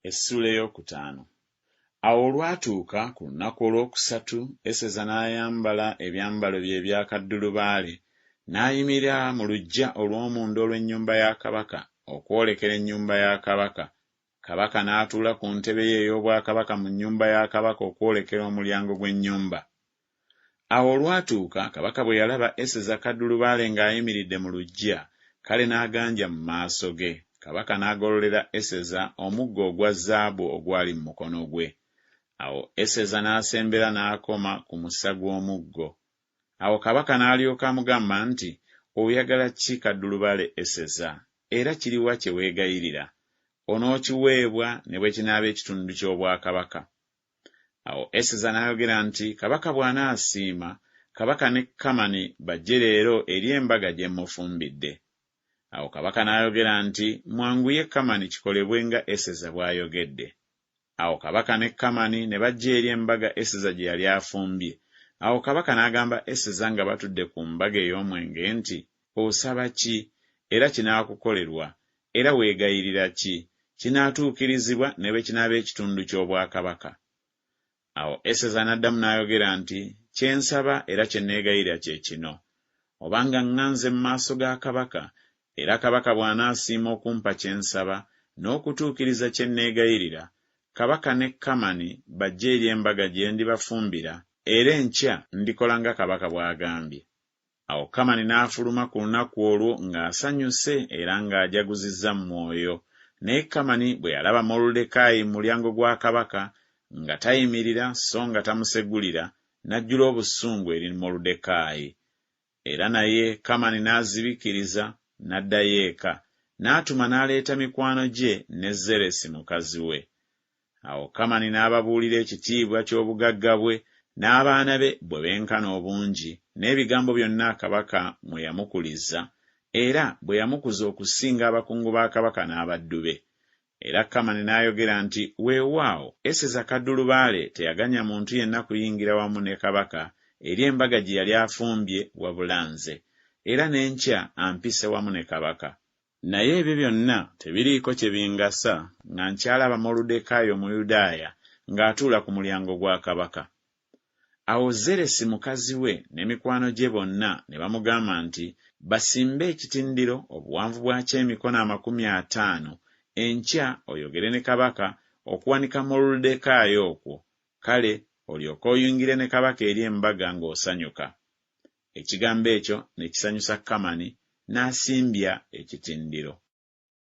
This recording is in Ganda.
Essula ey'okutaano. Awo olwatuuka ku lunaku olwokusatu, Eseza n'ayambala ebyambalo bye ebya kaddulubaale, n'ayimirira mu luggya olw'omunda olw'ennyumba ya kabaka okwolekera ennyumba ya kabaka. Kabaka n'atuula ku ntebe ye ey'obwakabaka mu nnyumba ya kabaka okwolekera omulyango gw'ennyumba. Awo olwatuuka kabaka bwe yalaba Eseza kaddulubaale ng'ayimiridde mu luggya, kale n'aganja mu maaso ge. Kabaka n'agololera Eseza omuggo ogwa zaabu ogwali mu mukono gwe. Awo Eseza n'asembera n'akoma ku musa gw'omuggo. Awo kabaka n'alyoka amugamba nti, oyagala ki kaddulubaale Eseza, era kiriwa kye weegayirira? Onookiweebwa ne bwe kinaaba ekitundu ky'obwakabaka. Awo Eseza n'ayogera nti, kabaka bw'anaasiima, kabaka ne Kamani bajje leero eri embaga gye mufumbidde. Awo kabaka n'ayogera nti, mwanguye Kamani kikolebwe nga Eseza bw'ayogedde. Awo kabaka ne Kamani ne bajja eri embaga Eseza gye yali afumbye. Awo kabaka n'agamba Eseza nga batudde ku mbaga ey'omwenge nti, osaba ki, era kinaakukolerwa, era weegayirira ki? Kinaatuukirizibwa ne bwe kinaaba ekitundu ky'obwakabaka. Awo Eseza n'addamu n'ayogera nti, kye nsaba era kye neegayirira kye kino, obanga ŋŋanze mu maaso ga kabaka, era kabaka bw'anaasiima okumpa kye nsaba n'okutuukiriza kye neegayirira, kabaka ne Kamani bajje eri embaga gye ndibafumbira, era enkya ndikola nga kabaka bw'agambye. Awo Kamani n'afuluma ku lunaku olwo ng'asanyuse era ng'ajaguzizza mu mwoyo. Naye Kamani bwe yalaba Moluddekaayi mu mulyango gwa kabaka nga tayimirira so nga tamusegulira, n'ajjula obusungu eri Moluddekaayi. Era naye Kamani n'azibikiriza n'addayo eka, n'atuma n'aleeta mikwano gye ne Zeresi mukazi we. Awo Kamani n'ababuulira ekitiibwa ky'obugagga bwe n'abaana be bwe benkana obungi, n'ebigambo byonna kabaka mwe yamukuliza, era bwe yamukuza okusinga abakungu ba kabaka n'abaddu be. Era Kamani n'ayogera nti, weewaawo Eseza kaddulubaale teyaganya muntu yenna kuyingira wamu ne kabaka eri embaga gye yali afumbye wabula nze, era n'enkya ampise wamu ne kabaka. Naye ebyo byonna tebiriiko kye bingasa nga nkyalaba Moluddekaayi Omuyudaaya ng'atuula ku mulyango gwa kabaka. Awo Zeresi mukazi we ne mikwano gye bonna ne bamugamba nti, basimbe ekitindiro obuwanvu bwakyo emikono 50, enkya oyogere ne kabaka okuwanika Moluddekaayi okwo, kale olyoke oyingire ne kabaka eri embaga ng'osanyuka. Ekigambo ekyo ne kisanyusa Kamani, n'asimbya ekitindiro.